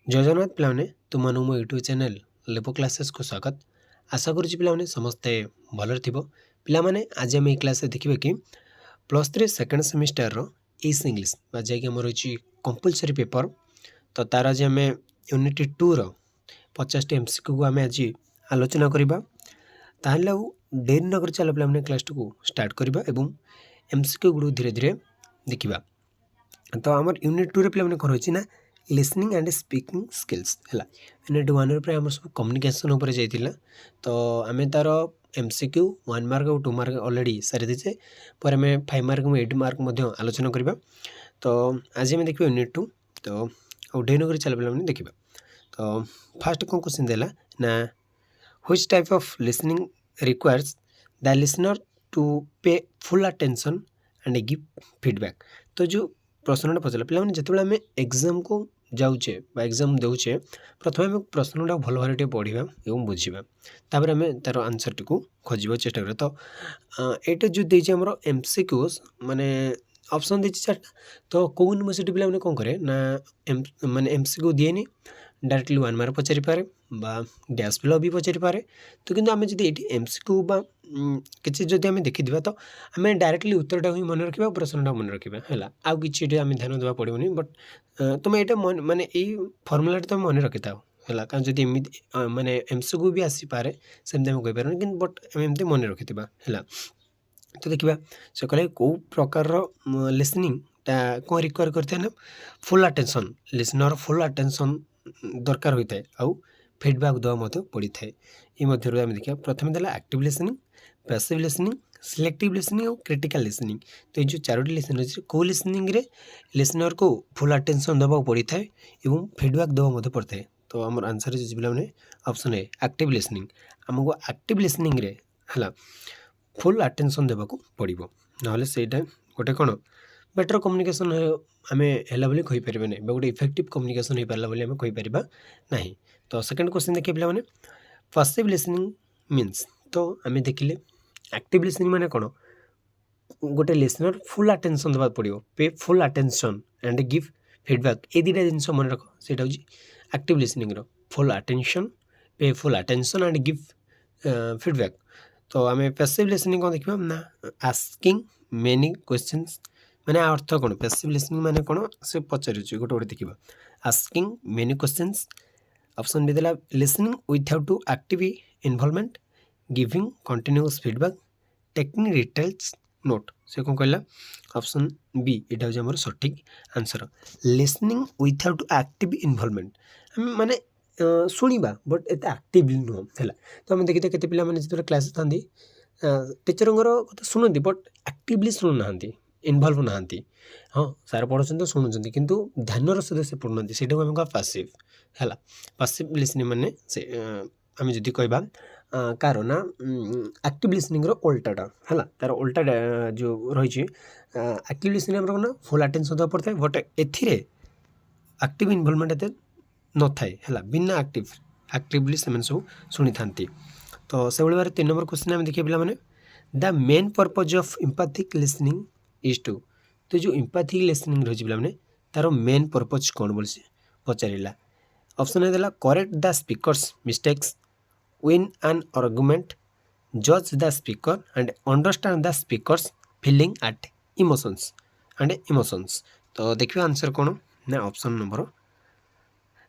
जय जगन्नाथ पिलाने तुमମାନଙ୍କୁ ମୋ ୟୁଟ୍ୟୁବ୍ ଚ୍ୟାନେଲ୍ ଲେପୋ କ୍ଲାସେସ୍କୁ ସ୍ୱାଗତ। ଆଶା କରୁଛି ପିଲାମାନେ ସମସ୍ତେ ଭଲରେ ଥିବ। ପିଲାମାନେ ଆଜି ଆମେ ଏହି କ୍ଲାସ୍ରେ ଦେଖିବା କି +3 ସେକେଣ୍ଡ ସେମିଷ୍ଟାରର ଇସ୍ ଇଂଲିଶ ବା ଯାଇକି ଆମର ରହିଛି କମ୍ପଲସରି ପେପର। ତ ତାର ଆଜି ଆମେ ୟୁନିଟ୍ 2ର 50ଟି MCQକୁ ଆମେ ଆଜି ଆଲୋଚନା କରିବା। ତାହେଲେ ଆଉ ଡେରି ନ କରି ଚାଲ ପିଲାମାନେ କ୍ଲାସ୍ଟିକୁ ଷ୍ଟାର୍ଟ କରିବା ଏବଂ MCQ ଗୁଡ଼ିକୁ ଧୀରେ ଧୀରେ ଦେଖିବା। ତ ଆମର ୟୁନିଟ୍ 2ରେ ପିଲାମାନେ କ'ଣ ରହିଛି ନା लिसनिंग एंड स्पीकिंग स्किल्स है। यूनिट 1 आम सब कम्युनिकेशन उपर जाइला। तो आम तार MCQ 1 मार्क और 2 मार्क ऑलरेडी सारी दीचे पर आम 5 मार्क और 8 मार्क आलोचना करवा। तो आज आम देखिए यूनिट 2। तो आउ डेरी नक चल पे देखा। तो फास्ट कौन क्वेश्चन देला ना which type of listening requires the listener to pay full attention and give feedback. तो जो प्रश्नटा पचारा पे जिते आम एग्जाम को जाऊे एग्जाम देचे प्रथम आम प्रश्नटा भल भाव पढ़ा और बुझा तापर आम तार आंसर टी खोजा चेष्टा करें। तो ये जो देती आम MCQs माने ऑप्शन देती 4टा। तो कौ यूनिवर्सिटी पे कौन करे ना माने MCQ दिए डायरेक्टली 1 मार्क पचारि पारे बा डैश फिल भी पचारि पारे। तो किंतु आम जब ये MCQ बा किसी जदि आम देखा तो आम डायरेक्टली उत्तरटा ही मन रखा प्रश्नटा मन रखा है आउ कि आम ध्यान देवा पड़ोनी। बट तुम यहाँ माने यही फर्मुला तुम मन रखी था है कारण जब एमती माने MCQ भी आसीपे सेमती आम कहीपर कि बट आम एमती मन रखी है। तो देखा से कहले कौ प्रकार लिसनिंग कौन रिक्वायर करते ना full attention listener full attention दरकार होता है आउ फीडबैक देवा पड़ी था। ये मध्य आम देखा प्रथम देला active listening passive listening selective listening और क्रिटिकल लिसनिंग। तो ये 4टी लिसनिंग अच्छे कौ लिसनिंग रे लिसनर को फुल अटेंशन देवा पड़ी था और फीडबैक देवा पड़ता है। तो आम आंसर पे ऑप्शन है एक्टिव लिसनिंग। आमको एक्टिव लिसनिंग रे है फुल अटेंशन देवाक पड़ो ना से गोटे कौन बेटर कम्युनिकेशन आम है कहीपर ना गोटे इफेक्टिव कम्युनिकेशन हो पारा आम कहीपर ना। तो सेकेंड क्वेश्चन देखिए पे पैसिव लिसनिंग मीन्स। तो आम देखिले एक्टिव लिसनिंग माने कौन गोटे लिसनर फुल अटेंशन देवा पड़ो पे full attention and give feedback. ये 2टा जिन मन रख से एक्टिव लिसनिंग फुल अटेंशन पे full attention and give feedback. तो आम पैसिव लिसनिंग कौन देखा ना आस्किंग मेनी क्वेश्चंस माने अर्थ कौन पैसिव लिसनिंग माने कौन से पचार गोटे गोटे देखा आस्किंग मेनी क्वेश्चंस। ऑप्शन भी देला listening without to active involvement giving continuous feedback taking details note. से कौन कहला ऑप्शन बी यहाँ हूँ सठिक answer listening without active involvement माने शुणा बट एत एक्टिवली नुह है। तो आम देखते केते पिला माने जो क्लास था टीचर कथा शुणती बट एक्टिवली शुणुना इनवल्व ना। हाँ सार पढ़ुं तो शुणुं किंतु ध्यानर सहित से पढ़ुना से आम कह पासिव है। पासिव लिसनिंग माने से आम जदि कहबा कार ना एक्टिव लिसनिंग उल्टाटा है तार उल्टा जो रही एक्टिव लिसनिंग ना फुल अटेंशन देवा पड़ता है बट एक्टिव इन्वॉल्वमेंट एत न थाए है बिना एक्टिवली से सब शुणी था। तो से भाव 3 नंबर क्वेश्चन आम देखिए पे the main purpose of empathic listening is to. तो जो एम्पैथिक लिसनिंग रही पे तार मेन पर्पज कौन बोल से पचारा। ऑप्शन ए देला correct the speakers mistakes win an argument judge the speaker and understand the speaker's feeling at emotions and emotions। तो देखिए आंसर कौन ना ऑप्शन नंबर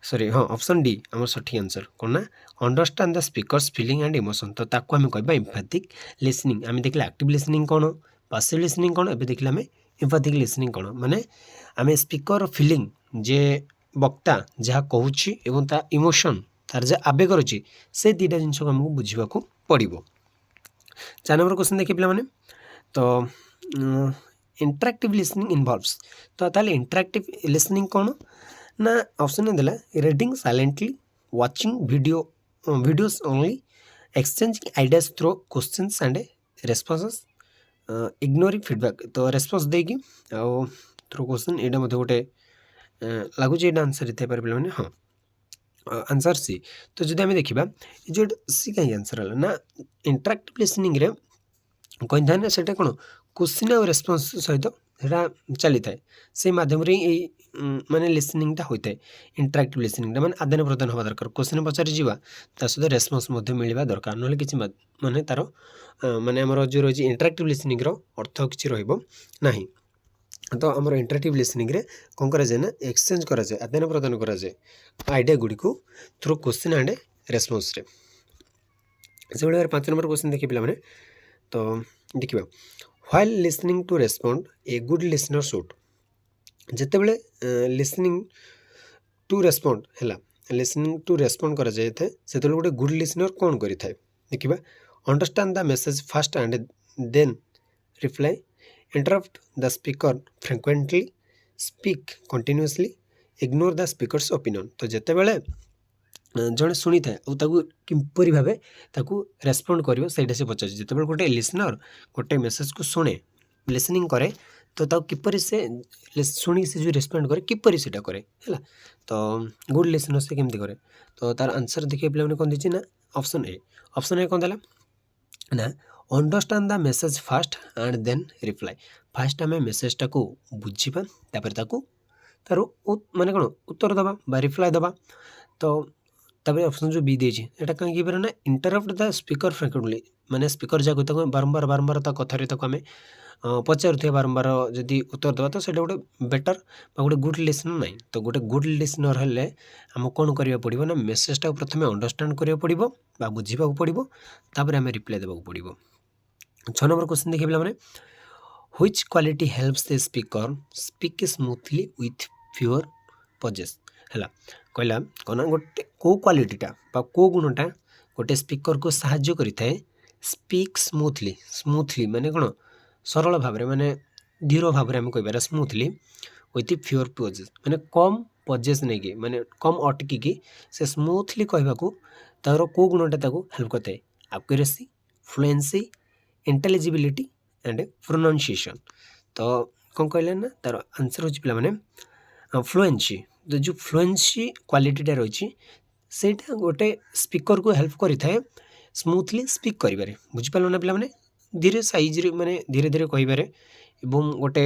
सॉरी हाँ ऑप्शन डी आम सठिक आंसर कौन ना understand the speakers feeling and emotion. तो ताको आम कहबा एम्पैथिक लिसनिंग। आम देखिए एक्टिव लिसनिंग कौन पैसिव लिसनिंग कौन एबे देखिले आम एम्पैथिक लिसनिंग कौन माने आम स्पीकर फीलिंग जे वक्ता जहाँ कहूँ एवं ता इमोशन तार जो आवेग रही से 2टा जिन आमको बुझा पड़ो। 4 नंबर क्वेश्चन देखिए पे तो इंटरैक्टिव लिसनिंग इनवॉल्व्स। तो ताले इंटरैक्टिव लिसनिंग कौन ना ऑप्शन देला reading silently watching videos only exchanging ideas through questions and responses ignoring feedback. तो रेस्पॉन्स देगी आउ थ्रू क्वेश्चन यहाँ गोटे लगुच ये आंसर थे पे हाँ आंसर सी। तो जब आम देखा जो सी कहीं आंसर है ना इंटरैक्टिव लिसनिंग रे कही था ना से कौन क्वेश्चन और रेस्पॉन्स सहित ସେଟା ଚାଲିଥାଏ ସେଇ ମାଧ୍ୟମରେ ହିଁ ଏଇ ମାନେ ଲିସନିଂଟା ହୋଇଥାଏ। ଇଣ୍ଟରାକ୍ଟିଭ୍ ଲିସନିଂଟା ମାନେ ଆଦାନ ପ୍ରଦାନ ହେବା ଦରକାର। କ୍ୱେଶ୍ଚିନ୍ ପଚାରିଯିବା ତା ସହିତ ରେସ୍ପନ୍ସ ମଧ୍ୟ ମିଳିବା ଦରକାର, ନହେଲେ କିଛି ମାନେ ତାର ମାନେ ଆମର ଯେଉଁ ରହିଛି ଇଣ୍ଟରାକ୍ଟିଭ୍ ଲିସନିଂର ଅର୍ଥ କିଛି ରହିବ ନାହିଁ। ତ ଆମର ଇଣ୍ଟରାକ୍ଟିଭ୍ ଲିସନିଂରେ କ'ଣ କରାଯାଏ ନା ଏକ୍ସଚେଞ୍ଜ କରାଯାଏ, ଆଦାନ ପ୍ରଦାନ କରାଯାଏ ଆଇଡ଼ିଆ ଗୁଡ଼ିକୁ ଥ୍ରୁ କ୍ୱେଶ୍ଚିନ୍ ଆଣ୍ଡ ରେସ୍ପନ୍ସରେ। ସେଭଳି ଭାବରେ 5 ନମ୍ବର କ୍ୱେଶ୍ଚିନ୍ ଦେଖିବେ ପିଲାମାନେ। ତ ଦେଖିବା while listening to respond a good listener should. ଯେତେବେଳେ ଲିସନିଂ ଟୁ ରେସ୍ପଣ୍ଡ ହେଲା, ଲିସନିଂ ଟୁ ରେସ୍ପଣ୍ଡ କରାଯାଇଥାଏ ସେତେବେଳେ ଗୋଟେ ଗୁଡ୍ ଲିସନର କ'ଣ କରିଥାଏ ଦେଖିବା। Understand the message fast and then reply, interrupt the speaker frequently, speak continuously, ignore the speaker's opinion. ତ ଯେତେବେଳେ ଜଣେ ଶୁଣିଥାଏ ଆଉ ତାକୁ କିପରି ଭାବେ ତାକୁ ରେସ୍ପଣ୍ଡ କରିବ ସେଇଟା ସେ ପଚାରୁଛି। ଯେତେବେଳେ ଗୋଟେ ଲିସନର ଗୋଟେ ମେସେଜକୁ ଶୁଣେ, ଲିସନିଂ କରେ, ତ ତାକୁ କିପରି ସେ ଶୁଣି ସେ ଯେଉଁ ରେସ୍ପଣ୍ଡ କରେ କିପରି ସେଇଟା କରେ ହେଲା। ତ ଗୁଡ୍ ଲିସନର ସେ କେମିତି କରେ, ତ ତାର ଆନ୍ସର ଦେଖିବା ପିଲାମାନେ କ'ଣ ଦେଇଛି ନା ଅପସନ୍ ଏ। ଅପସନ୍ ଏ କ'ଣ ଦେଲା ନା understand the message fast and then reply. Fast ଆମେ ମେସେଜଟାକୁ ବୁଝିବା, ତାପରେ ତାକୁ ତାର ମାନେ କ'ଣ ଉତ୍ତର ଦେବା ବା ରିପ୍ଲାଏ ଦେବା। ତ ତାପରେ ଅପସନ୍ ଯେଉଁ ବି ଦେଇଛି ଏଇଟା କାହିଁକି ହେଇପାରେ ନା ଇଣ୍ଟରପ୍ଟ ଦ ସ୍ପିକର ଫ୍ରିକ୍ୱେଣ୍ଟଲି, ମାନେ ସ୍ପିକର ଯାକୁ ତାକୁ ବାରମ୍ବାର ତା କଥାରେ ତାକୁ ଆମେ ପଚାରୁଥିବା ବାରମ୍ବାର ଯଦି ଉତ୍ତର ଦେବା ତ ସେଇଟା ଗୋଟେ ବେଟର ବା ଗୋଟେ ଗୁଡ୍ ଲିସନର ନାହିଁ। ତ ଗୋଟେ ଗୁଡ୍ ଲିସନର ହେଲେ ଆମକୁ କ'ଣ କରିବାକୁ ପଡ଼ିବ ନା ମେସେଜଟାକୁ ପ୍ରଥମେ ଅଣ୍ଡରଷ୍ଟାଣ୍ଡ କରିବାକୁ ପଡ଼ିବ ବା ବୁଝିବାକୁ ପଡ଼ିବ, ତାପରେ ଆମେ ରିପ୍ଲାଏ ଦେବାକୁ ପଡ଼ିବ। 6 ନମ୍ବର କ୍ୱେଶ୍ଚିନ୍ ଦେଖିବେ ପିଲାମାନେ। Which quality helps the speaker speak smoothly with fewer pauses. ହେଲା କହିଲା କ'ଣ ନା ଗୋଟେ କେଉଁ କ୍ୱାଲିଟିଟା ବା କେଉଁ ଗୁଣଟା ଗୋଟେ ସ୍ପିକରକୁ ସାହାଯ୍ୟ କରିଥାଏ ସ୍ପିକ୍ ସ୍ମୁଥଲି। ସ୍ମୁଥଲି ମାନେ କ'ଣ ସରଳ ଭାବରେ, ମାନେ ଧୀର ଭାବରେ ଆମେ କହିପାରିବା ସ୍ମୁଥଲି ୱିଥ୍ ଫ୍ୟୁଅର୍ ପଜେସ୍, ମାନେ କମ୍ ପଜେସ୍ ନେଇକି, ମାନେ କମ୍ ଅଟକିକି ସେ ସ୍ମୁଥଲି କହିବାକୁ ତାର କେଉଁ ଗୁଣଟା ତାକୁ ହେଲ୍ପ କରିଥାଏ। Accuracy, fluency, intelligibility and pronunciation. ତ କ'ଣ କହିଲେ ନା ତାର ଆନ୍ସର ହେଉଛି ପିଲାମାନେ ଫ୍ଲୁଏନ୍ସି। ତ ଯେଉଁ ଫ୍ଲୁଏନ୍ସି କ୍ୱାଲିଟିଟା ରହିଛି ସେଇଟା ଗୋଟେ ସ୍ପିକରକୁ ହେଲ୍ପ କରିଥାଏ ସ୍ମୁଥଲି ସ୍ପିକ୍ କରିବାରେ। ବୁଝିପାରିଲ ନା ପିଲାମାନେ, ଧୀରେ ସାଇଜ୍ରେ ମାନେ ଧୀରେ ଧୀରେ କହିବାରେ ଏବଂ ଗୋଟେ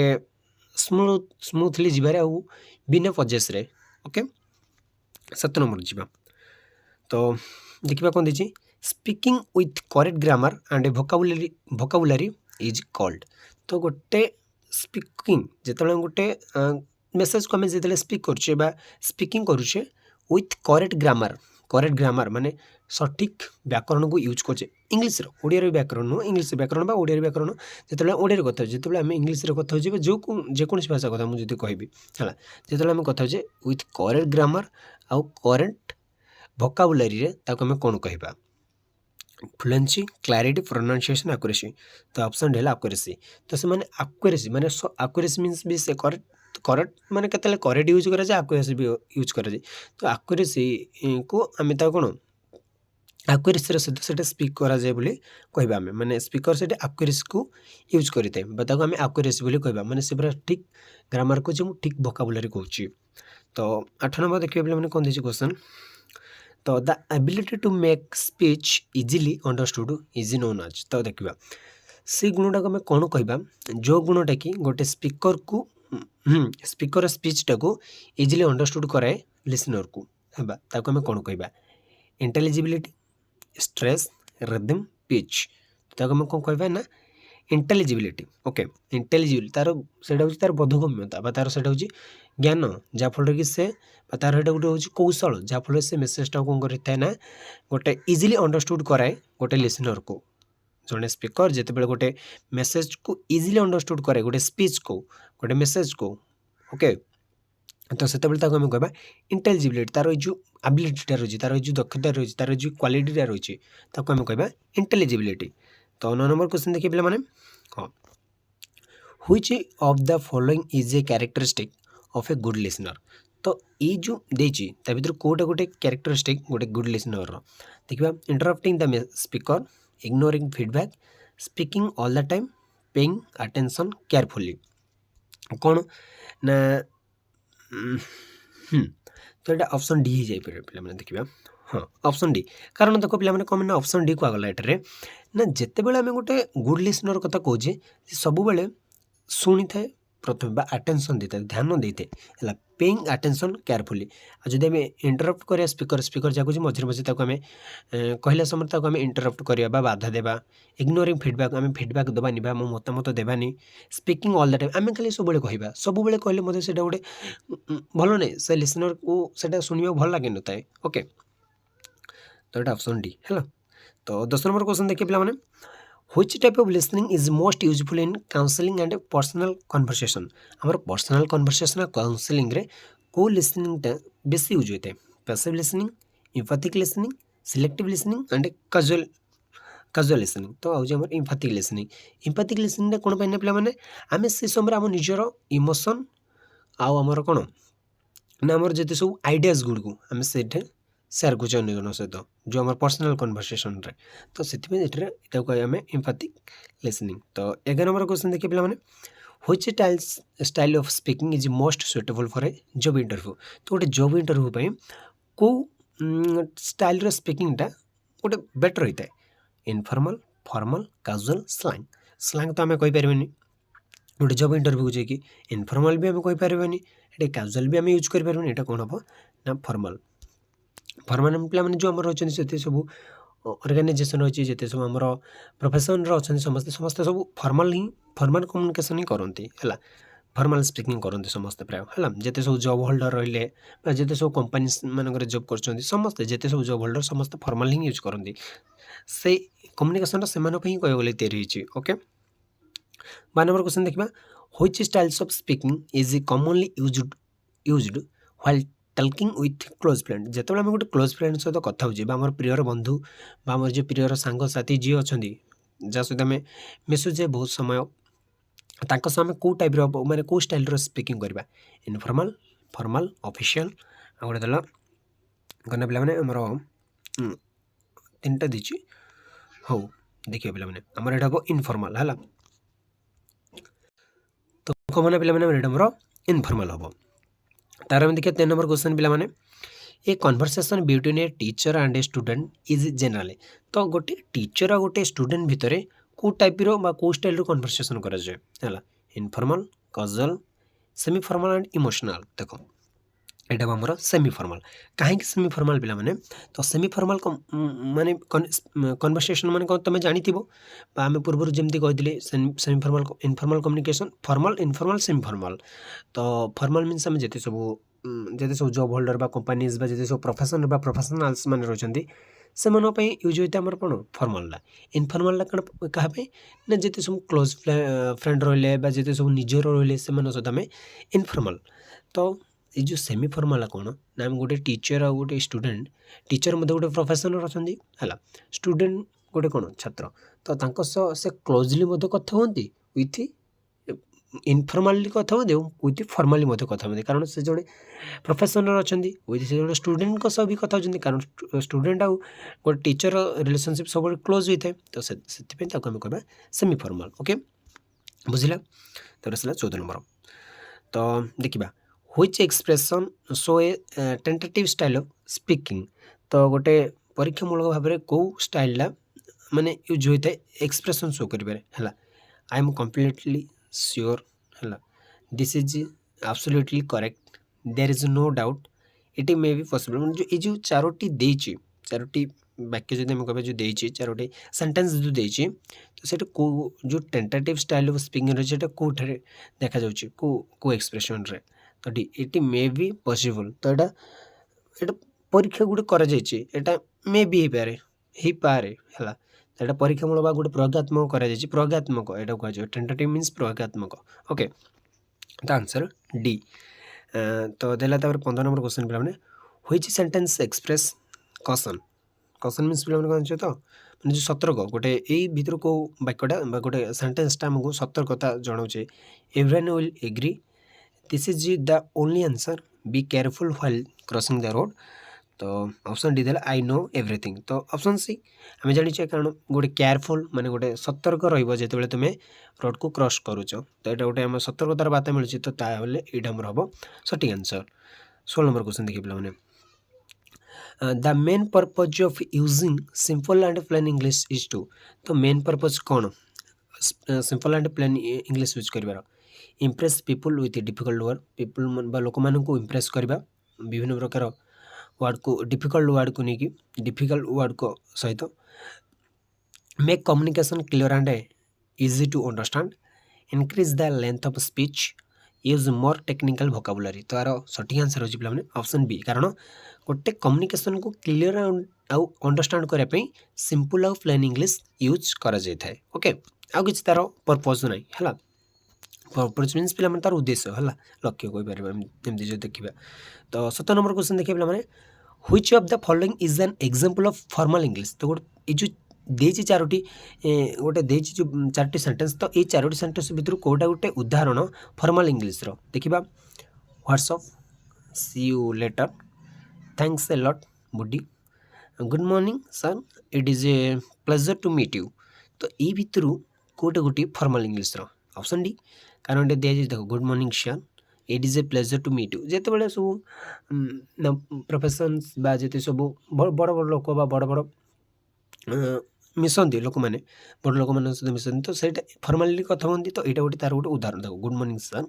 ସ୍ମୁଥଲି ଯିବାରେ ଆଉ ବିନା ପଜେସ୍ରେ। ଓକେ 7 ନମ୍ବର ଯିବା। ତ ଦେଖିବା କ'ଣ ଦେଇଛି। Speaking with correct grammar and vocabulary is called. ତ ଗୋଟେ ସ୍ପିକିଂ ଯେତେବେଳେ ଗୋଟେ ମେସେଜକୁ ଆମେ ଯେତେବେଳେ ସ୍ପିକ୍ କରୁଛେ ବା ସ୍ପିକିଂ କରୁଛେ ୱିଥ୍ କରେକ୍ଟ ଗ୍ରାମାର ମାନେ ସଠିକ୍ ବ୍ୟାକରଣକୁ ୟୁଜ୍ କରୁଛେ। ଇଂଲିଶର, ଓଡ଼ିଆର ବ୍ୟାକରଣ ନୁହଁ, ଇଂଲିଶ ବ୍ୟାକରଣ ବା ଓଡ଼ିଆର ବ୍ୟାକରଣ। ଯେତେବେଳେ ଓଡ଼ିଆରେ କଥା ହେଉଛି, ଯେତେବେଳେ ଆମେ ଇଂଲିଶରେ କଥା ହେଉଛେ ବା ଯେକୌଣସି ଭାଷା କଥା ମୁଁ ଯଦି କହିବି ହେଲା, ଯେତେବେଳେ ଆମେ କଥା ହେଉଛେ ୱିଥ୍ କରେକ୍ଟ ଗ୍ରାମାର ଆଉ କରେକ୍ଟ ଭୋକାବୁଲାରୀରେ ତାକୁ ଆମେ କ'ଣ କହିବା? Fluency, clarity, pronunciation, accuracy. ତ ଅପସନ୍ ହେଲା ଆକ୍ୟୁରେସି। ତ ସେମାନେ ଆକ୍ୟୁରେସି ମାନେ ଆକ୍ୟୁରେସି ମିନ୍ସ ବି ସେ କରେକ୍ଟ ମାନେ କେତେବେଳେ କରେକ୍ଟ ୟୁଜ୍ କରାଯାଏ, ଆକ୍ୟୁରେସି ବି ୟୁଜ୍ କରାଯାଏ। ତ ଆକ୍ୟୁରେସିକୁ ଆମେ ତାକୁ କ'ଣ ଆକ୍ୟୁରେସିର ସହିତ ସେଇଟା ସ୍ପିକ୍ କରାଯାଏ ବୋଲି କହିବା ଆମେ, ମାନେ ସ୍ପିକର ସେଇଟା ଆକ୍ୟୁରେସିକୁ ୟୁଜ୍ କରିଥାଏ ବା ତାକୁ ଆମେ ଆକ୍ୟୁରେସି ବୋଲି କହିବା, ମାନେ ସେ ପୁରା ଠିକ୍ ଗ୍ରାମାର କହୁଛି, ମୁଁ ଠିକ୍ ଭୋକାବୁଲାରୀ କହୁଛି। ତ 8 ନମ୍ବର ଦେଖିବା ପିଲାମାନେ କ'ଣ ଦେଇଛି କ୍ୱେଶ୍ଚନ୍। ତ the ability to make speech easily understood is known as. ତ ଦେଖିବା ସେଇ ଗୁଣଟାକୁ ଆମେ କ'ଣ କହିବା, ଯେଉଁ ଗୁଣଟା କି ଗୋଟେ ସ୍ପିକରକୁ ସ୍ପିକର ସ୍ପିଚ୍ଟାକୁ ଇଜିଲି ଅଣ୍ଡରଷ୍ଟୁଡ୍ କରାଏ ଲିସନରକୁ ହେବା, ତାକୁ ଆମେ କ'ଣ କହିବା? ଇଣ୍ଟେଲିଜିବିଲିଟି, ଷ୍ଟ୍ରେସ୍, ରିଦମ୍, ପିଚ୍। ତାକୁ ଆମେ କ'ଣ କହିବା ନା ଇଣ୍ଟେଲିଜିବିଲିଟି। ଓକେ ଇଣ୍ଟେଲିଜିବିଲିଟି ତାର ସେଇଟା ହେଉଛି ତାର ବୋଧଗମ୍ୟତା ବା ତାର ସେଇଟା ହେଉଛି ଜ୍ଞାନ, ଯାହାଫଳରେ କି ସେ ବା ତାର ସେଇଟା ଗୋଟେ ହେଉଛି କୌଶଳ, ଯାହାଫଳରେ ସେ ମେସେଜଟାକୁ କ'ଣ କରିଥାଏ ନା ଗୋଟେ ଇଜିଲି ଅଣ୍ଡରଷ୍ଟୁଡ୍ କରାଏ ଗୋଟେ ଲିସନରକୁ। ଜଣେ ସ୍ପିକର ଯେତେବେଳେ ଗୋଟେ ମେସେଜକୁ ଇଜିଲି ଅଣ୍ଡରଷ୍ଟୁଡ୍ କରେ, ଗୋଟେ ସ୍ପିଚ୍କୁ, ଗୋଟେ ମେସେଜକୁ, ଓକେ, ତ ସେତେବେଳେ ତାକୁ ଆମେ କହିବା ଇଣ୍ଟେଲିଜିବିଲିଟି। ତାର ଏଇ ଯେଉଁ ଆବିଲିଟିଟା ରହିଛି, ତାର ଏଇ ଯେଉଁ ଦକ୍ଷତା ରହିଛି, ତାର ଯେଉଁ କ୍ୱାଲିଟିଟା ରହିଛି, ତାକୁ ଆମେ କହିବା ଇଣ୍ଟେଲିଜିବିଲିଟି। ତ 9 ନମ୍ବର କ୍ୱେଶ୍ଚନ୍ ଦେଖିବେ ପିଲାମାନେ। ହଁ, which of the following is a characteristic of a good listener. ତ ଏଇ ଯେଉଁ ଦେଇଛି ତା ଭିତରୁ କେଉଁଟା ଗୋଟେ କ୍ୟାରେକ୍ଟରିଷ୍ଟିକ୍ ଗୋଟେ ଗୁଡ୍ ଲିସନରର ଦେଖିବା। Interrupting the speaker, ignoring feedback, speaking all the time, paying attention carefully. କ'ଣ ନା ତ ଏଇଟା ଅପସନ୍ ଡି ହେଇଯାଇପାରିବ ପିଲାମାନେ ଦେଖିବା। ହଁ ଅପସନ୍ ଡି, କାରଣ ଦେଖ ପିଲାମାନେ କ'ଣ ନା ଅପସନ୍ ଡି କୁହାଗଲା ଏଠାରେ ନା ଯେତେବେଳେ ଆମେ ଗୋଟେ ଗୁଡ୍ ଲିସନର କଥା କହୁଛେ ସେ ସବୁବେଳେ ଶୁଣିଥାଏ प्रथम आटेंशन देता है ध्यान देते है पेइंग आटेंशन केयरफुली जदि आम इंटरप्ट करिया स्पीकर स्पीकर जाकु मझे मझे आम कहला समय आम इंटरप्ट करिया बाधा देवा इग्नोरिंग फीडबैक आम फीडबैक देवानी मो मतामत देवानी स्पीकिंग ऑल द टाइम आम खाली सब कहवा सब कहले मत से गोटे भल नहीं से लिसनर को से शुणा भल लगे न था ओके तो ये ऑप्शन डी है तो 10 नंबर क्वेश्चन देखिए पे which type of listening is most useful in counselling and personal conversation आमर पर्सनल कन्वर्सेशन काउंसलिंग रे को लिसनिंगटा बेसी यूज होता है passive listening empathic listening selective listening and casual listening तो आउज आमर एम्पैथिक लिसनिंग कौन पाइना पे मैंने आम से समय आम निजर इमोशन आमर कौन ना आमर जिते सब आइडियाज गुड़ को आम से सेयार कर जन सहित जो आम पर्सनल कन्वर्सेशन रे तो से आम एम्पैथिक लिसनिंग तो 11 नंबर क्वेश्चन देखिए पे which style of speaking is most suitable for a job interview तो गोटे जॉब इंटरव्यू पे को स्टाइल स्पीकिंगटा गोटे बेटर होता है informal formal casual slang slang तो आम कहींपारे गोटे जॉब इंटरव्यू जाकि इनफॉर्मल भी आम कहींपारे ये कैजुअल भी आम यूज करें यहाँ कौन हम ना फॉर्मल फॉर्मल पे जो आम रही से सब ऑर्गेनाइजेशन रही जिते सब आम प्रोफेशन अच्छा समस्ते समस्ते सब फॉर्मल फॉर्मल कम्युनिकेशन ही करती है फॉर्मल स्पीकिंग करते समस्ते प्राय है जिते सब जॉब होल्डर रही जिते सब कंपनी मानक जॉब कर समस्ते जिते सब जॉब होल्डर समस्ते फॉर्मल ही यूज करती से कम्युनिकेशन से कह गले तैयारी ओके 12 नंबर क्वेश्चन देखा which styles of speaking is commonly used while talking with close friend जिते आम गोटे क्लोज फ्रेंड सहित कथा होम प्रियर बंधु आम जो प्रियर सांगसाथी जी अच्छा जहाँ सहित आम मिशुचे बहुत समय ताक आम कौ टाइप माने कौ स्टाइल स्पीकिंग करवा इनफॉर्मल फॉर्मल ऑफिशियल आ गोटे दल गना पे आमर 3टा दीची हो देखिए पे आमर यहाँ हम इनफॉर्मल है तो कमन पे आमर इनफॉर्मल हम तार देखिए 3 नंबर क्वेश्चन पे a conversation between a teacher and a student is generally तो गोटे टीचर आ गोटे स्टूडेंट भितर को टाइप रो स्टाइल कन्वर्सेशन करा informal casual semi formal and emotional देखो यहाँ आमर सेमी फॉर्मल कहीं सेमी फॉर्मल पिला माने तो सेमी फॉर्मल माने कन्वर्सेशन माने तुम जानी आम पूर्व जमी कहते semi formal informal communication formal informal semi formal तो फॉर्मल मीन्स आम जिते सब जॉब होल्डर बा कंपनीज बा जिते सब प्रोफेशन बा प्रोफेशनल्स माने रही से यूज होता है कौन फॉर्मल इनफॉर्मल कौन क्या ना जिते सब क्लोज फ्रेंड रही जिते सब निजर रही से सहित आम इनफॉर्मल तो ये जो सेमी फॉर्मल कौन ना आम गोटे टीचर आ गोटे स्टूडेंट टीचर मत गोटे प्रोफेशन अच्छा है स्टूडेंट गोटे कौन छात्र तो से क्लोजली कथा होती विथ इनफॉर्माली कथा होती विथ फॉर्माली कथा होती कारण से जो प्रोफेशनल अच्छा विथ से जो स्टूडेंट सह भी कथा होती कारण स्टूडेंट आउ गोटे टीचर रिलेशनशिप सब क्लोज होता है तो से आम कह सेमी फॉर्मल ओके बुझला तो 14 नंबर तो देखा which expression show A tentative style of speaking तो गोटे परीक्षामूलक भाव में कौ स्टाइलटा माने यूज होता है एक्सप्रेशन शो करें आई एम कम्प्लीटली श्योर है this is absolutely correct there is no doubt it may be possible जो ये चारोटी देची चारोटी वाक्य जो कह जो देची चारोटी सेंटेंस जो देची तो से जो टेंटेटिव स्टाइल ऑफ स्पीकिंग रही है कौटे देखा जाऊँगी को एक्सप्रेशन रे तो इट मे बी पॉसिबल तो यहाँ परीक्षा गोटे कर मे बी हो पारे है तो परीक्षामूलक गोटे प्रयोगात्मक प्रयोगात्मक यहाँ कह टेंटेटिव मीन्स प्रयोगात्मक ओके तो आंसर डी तो देला 15 नंबर क्वेश्चन पे व्हिच सेंटेंस एक्सप्रेस कसन कसन मीन्स पे कौन तो मैंने जो सतर्क गोटे यही भर को वाक्यटा गोटे सेंटेंसटा आमको सतर्कता जनाऊे everyone will agree this is the only answer be careful while crossing the road तो ऑप्शन डी देला आई नो एवरीथिंग तो ऑप्शन सी आम जाने कारण गोटे केयरफुल माने गोटे सतर्क रहिबो तुम रोड को क्रॉस करुच तो यहाँ गोटे आम सतर्कतार बार्ता मिलूँ तो यहाँ आमर हम सठिक आंसर 16 नंबर क्वेश्चन देखिए पे the main purpose of using simple and plain English is to तो मेन पर्पज कौन simple and plain English use कर impress people with difficult word people लोक मानू इम्प्रेस करवा विभिन्न प्रकार वर्ड को डिफिकल्ट वर्ड को लेकिन डिफिकल्ट वर्ड को सहित make communication clear and easy to understand increase the length of speech use more technical vocabulary तो यार सठिक आंसर हो पे ऑप्शन बी कारण गोटे कम्युनिकेशन को क्लियर आउ अंडरस्टैंड करने सिंपल आउ प्लेन इंग्लिश यूज करा जाए ओके आउ किसी तार पर्पज ना है पर्पज मीन्स पे तार उद्देश्य है लक्ष्य कहीपर एमती जो देखा तो 7 नंबर क्वेश्चन देखिए पे which of the following is an example of formal English तो ये जो देची चारोटी गोटे देची जो 4टी सेंटेंस तो ये 4टी सेंटेंस भितर कोटा गोटे उदाहरण फॉर्मल इंग्लिश रो देखिबा WhatsApp see you later thanks a lot buddy good morning sir it is a pleasure to meet you तो ये भितर कोटे गोटे फॉर्मल इंग्लिश रो ऑप्शन डी कारण ये दिया देखो good morning sir it is a pleasure to meet you जिते बड़े सब प्रोफेशन्स बा जिते सब बड़ बड़ लोक बा बड़ बड़ मिसती लोक मैंने बड़ लोक मान सहित मिसती तो सही फर्माली कथा हमें तो यहाँ गोटे तार गोटे उदाहरण देखो good morning sir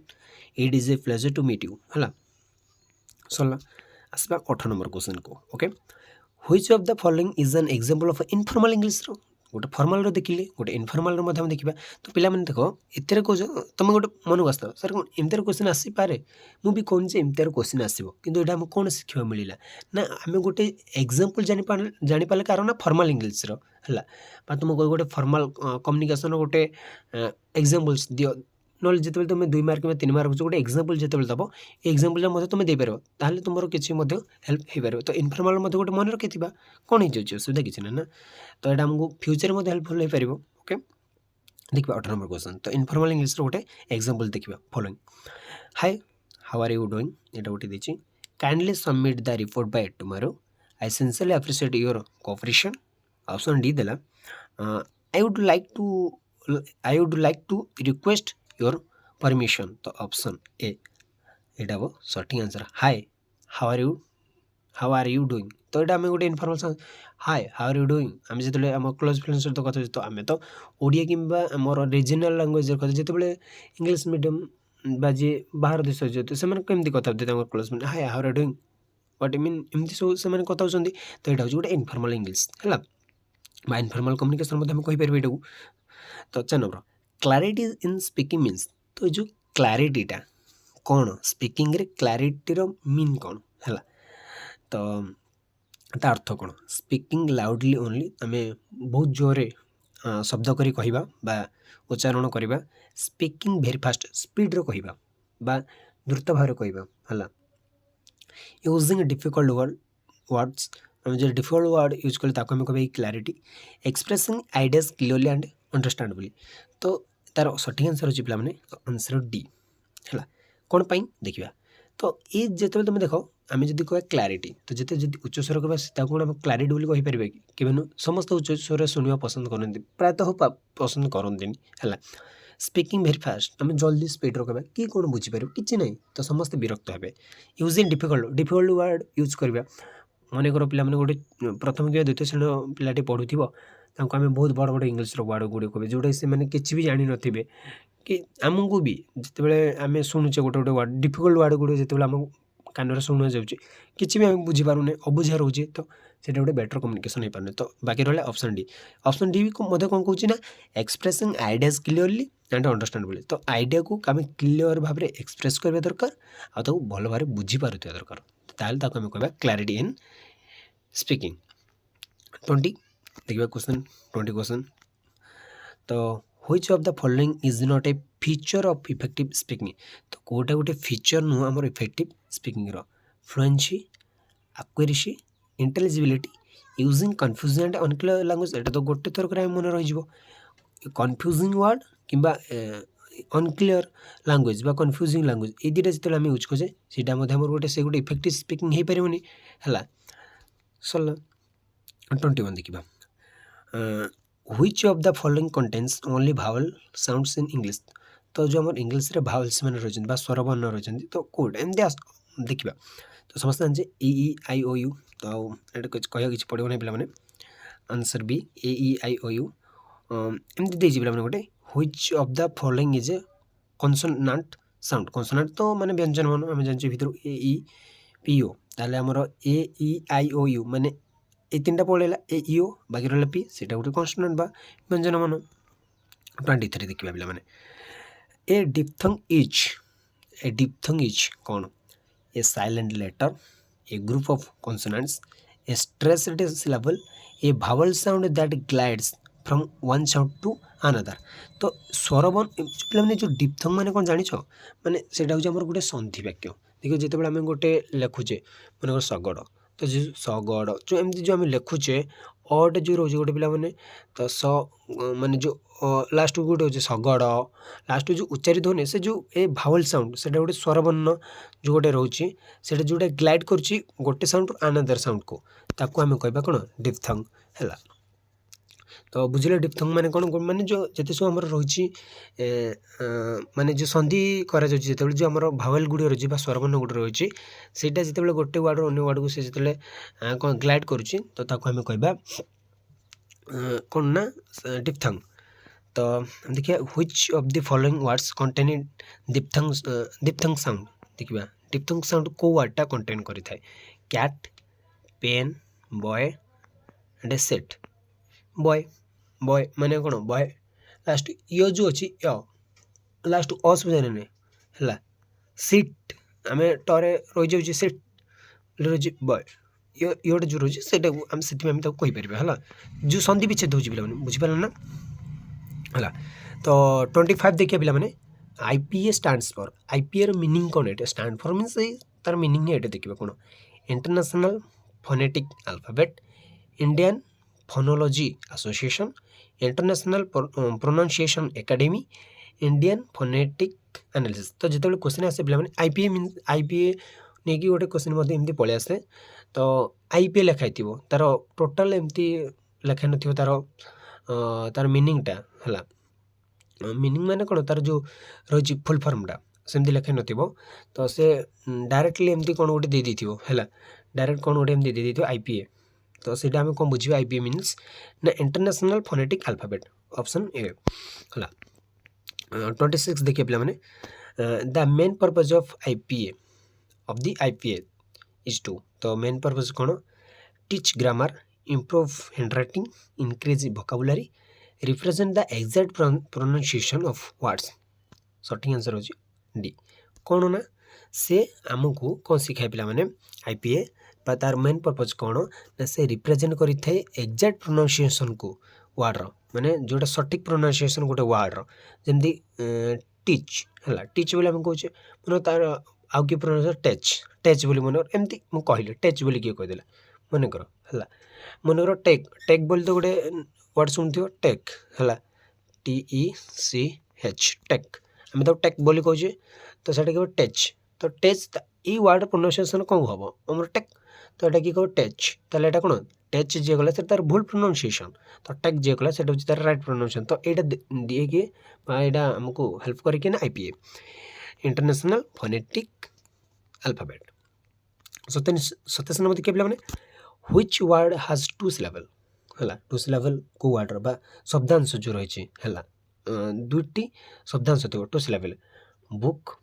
it is a pleasure to meet you है सरला आसवा 8 नंबर क्वेश्चन को okay which of the following is an example of informal English रो गोटे फॉर्मल देखिले गोटे इनफॉर्मल देखा तो पिला माने देखो इतने कौच तुम गोटे मन को आस सर एमती क्वेश्चन आसीपे मुझे कहूँ एमती क्वेश्चन आसो कि यहाँ आमको कौन शिखा मिलला ना आम गोटे एग्जांपल जानीपारे कारण फॉर्मल इंग्लिश है तुम गोटे फॉर्मल कम्युनिकेशन गोटे एग्जांपल्स दियो ना जिते तुम 2 मार्क में 3 मार्क गोटे एग्जांपल जिते दब ये एग्जांपल तुम दे पार तुम किसी हेल्प हो पार तो इनफॉर्मल गोटे मन रखी कौन हो असुविधा किसी ना तो यहाँ आमको फ्यूचर में हेल्पफुल हो पार ओके देखिए 8 नंबर क्वेश्चन तो इनफॉर्मल इंग्लिश गोटे एग्जांपल देखिए following hi how are you doing यहाँ गोटे देखिए kindly submit the report by tomorrow I sincerely appreciate your cooperation option D देला I would like to request your permission तो option A यहाँ वो सठिक answer hi how are you doing तो यहाँ आम गोटे information hi how are you doing आम जो आम क्लोज फ्रेंड्स सहित कथा तो आम तो ओडिया कि आमर रिजनल लैंग्वेज कथा जिते इंग्लिश मीडियम बा जी बाहर देश जो से कमी कथा close friend hi how are you doing what mean एमती सब से कथा होती तो यहाँ हूँ गोटे इनफॉर्मल इंग्लिश है इनफॉर्मल कम्युनिकेशन कहीपर यहाँ तो 4 number clarity in speaking means तो जो क्लारिटीटा कौन स्पीकिंग रे क्लारिटीर मीन कौन है तो ता अर्थ कौन स्पीकिंग लाउडली ओनली आम बहुत जोरे शब्द करी कहवा बा उच्चारण करवा स्पीकिंग भेरी फास्ट स्पीड रो कहवा बा द्रुत भाव कहवा है यूजिंग डिफिकल्ट वर्ड्स आम जो डिफिकल्ट वर्ड यूज कले आम कह clarity expressing ideas clearly and understandably तो तार सठिक आंसर हो पे आंसर डी है कौन पाई देखा तो ये जिते तुम देख आम जब कह क्लारिटी तो जिते जब उच्च स्वर कह कौन आम क्लारिटी बोली कहीपर कि समस्त उच्च स्वर शुणा पसंद करते प्रायतः पसंद करते है स्पीकिंग भेरी फास्ट आम जल्दी स्पीड कह कि कौन बुझीपर कि ना तो समस्त विरक्त हे यूजिंग डिफिकल्ट वर्ड यूज करवा मन कर पे गोटे प्रथम कि द्वितीय श्रेणी पिलाटी पढ़ुव आम बहुत बड़ बड़ इंग्लिश वर्ड गुड़े कहे जोटा से मैंने किसी भी जानी नथिबे कि आमको भी जिते आम शुणुचे गोटे गोटे वर्ड डिफिकल्ट वर्ड गुड़े जिते आम कान शुणा जाऊँगी किसी भी आम बुझीपारे अबुझा रोचे तो सीटा गोटे बेटर कम्युनिकेशन हो पारे तो बाकी रहा ऑप्शन डी भी कौन कहूँ ना expressing ideas clearly and understandably तो आइडिया को आम क्लियर भाव में एक्सप्रेस करवा दरकार आउ भल भाव बुझीपार दरकार ताल आम कह क्लारिटी इन स्पीकिंग 20 देखिए क्वेश्चन 20 क्वेश्चन तो which of the following is not a feature of effective speaking तो कोटा गोटे फीचर नुह आम effective speaking fluency accuracy intelligibility using confusing and unclear language एटा तो गोटे थरक मन रही कन्फ्यूजिंग वर्ड किंबा अनक्लियर लैंग्वेज बा कन्फ्यूजिंग लैंग्वेज ये दुटा जो आम यूज करे सीटा गोटे से गोटे इफेक्टिव स्पीकिंग हो पारे है सरला 21 देखा which of the following contains only Bhawal sounds in English तो जो आम इंग्लिश रे भावल्स मैंने रही स्वर वर्ण रही तो कौट एमती देखा तो समस्त जानते ई आई ओ यू तो कह कि पड़ो ना पे answer B A E I O U एमती पे गोटे which of the following is a consonant sound consonant तो माने व्यंजन मान आम जान भितर ए इ पी ओ ताले आमर ए इ आई ओ यू माने ए तीन पलैला ए इ ओ बाकी रहा पी से गोटे कन्सोनाट बा व्यंजन मान 23 देखिए पे ए डिप्थंग इज कौन a silent letter a group of consonants a stressed syllable a vowel sound that glides from one sound to another तो स्वरबन पे जो डिप्थंग माने कौन जानिछ माने सेटा हूँ गोटे संधि वाक्य देखिए जिते आम गोटे लेखुचे मन शगड़ तो जो शगड़ जो एमती जो आम लेखुचे अटे जो रोज गोटे पिला माने तो स माने जो लास्ट गोटे हो शगड़ लास्ट जो उच्चारित होने से जो ए भावल साउंड से गोटे स्वरबर्ण जो गोटे रोचे से जोटा ग्लाइड कर गोटे साउंड अनदर साउंड को ताकू आम कहवा कौन डिप्थंग है तो बुझे डिप्थंग माने कौन माने जो जिते सब आम रही माने जो संधि करा जो जो आम भावेल गुड़ी रही स्वरबर्ण गुड़ी रही से जिते गोटे वार्ड अन्य वार्ड को से जो कौन ग्लाइड करुच्ची तो ताकू आम कहवा कौन ना डिप्थंग तो देखिए which of the following words contain diphthong sound देखिए डिप्थंग साउंड को वर्डटा कंटेन करि थाए cat pen boy and set boy boy माने कौन बॉय लास्ट यो जो अच्छी य लास्ट अस बुझाने है सीट आम टरे रही जाऊँ सीट रही बॉय योटे जो रही है आम से कहीपर है जो संधि विच्छेद होची पे बुझिपारे ना है तो 25 देखिए पिला माने IPA stands for IPA meaning कौन ये स्टैंड फॉर मीन्स तार मीनिंग ये देखिए कौन international phonetic alphabet Indian phonology association international pronunciation academy Indian phonetic analysis तो जिते क्वेश्चन आसे पे आईपीए मीन आईपीए नहीं कि गोटे क्वेश्चन एमती पलि आसे तो आईपीए लिखाई तार टोटाल एमती लिखाई न तार तार मीनिंगटा है मीनिंग माने कौन तार जो रही फुल फर्मटा सेमती लिखाई न तो से डायरेक्टली एमती कौन गोटे दे है डायरेक्ट कौन गोटे एमती दे आईपीए तो सीटा आम कौन बुझे आईपीए मीन्स ना international phonetic alphabet option A है 26 देखिए पे the main purpose of IPA is to तो मेन पर्पज कौन teach grammar improve handwriting increase vocabulary represent the exact pronunciation of words सठिक आंसर हो डी कौन ना से आमको कौन शिखाए पिला माने आईपीए तार मेन पर्पज कौन ना से रिप्रेजेंट करें एग्जैक्ट प्रोनाउंसिएशन को वार्डर माने जोटा सठिक प्रोनाउंसिएशन गोटे वार्डर जमी टीच है टीच बोले आम कहे मन तार आउ किए प्रोनाउंस टच बोली मन एमती मुझे कहली टच बोली किए कहीदेला मनकर है मनकर टेक टेक बोली तो गोटे वर्ड शुणुथ टेक है TECH टेक आम तो टेक बोली कहे तो से टच तो टच ये वर्ड प्रोनाउंसिएशन कौन हम आम टेक तो ये किए टच ताले ये कौन टच जी गला तार भूल प्रोनाउंसिएशन तो टेक जी गला से तार राइट प्रोनाउंसिएशन तो यहाँ दिए कि यहाँ आमको हेल्प करके ना IPA international phonetic alphabet 27 number देखिए पे which word has two syllable है टू सिलेबल को वर्डर बा शब्दांश जो रही है दुईटी शब्दांश थी two syllable book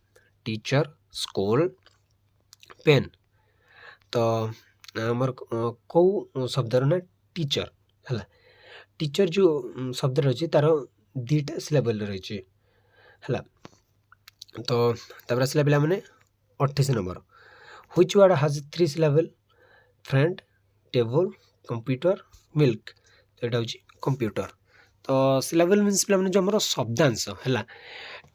teacher school pen तो आमर कौ शब्दर ना टीचर है टीचर जो शब्द रही तार दुईटा सिलेबल रही है तो तापर आसला पे 28 number which word has 3 syllable friend table computer milk तो यहाँ हूँ कंप्यूटर तो सिलेबल मीन्स पे जो आम शब्दांश है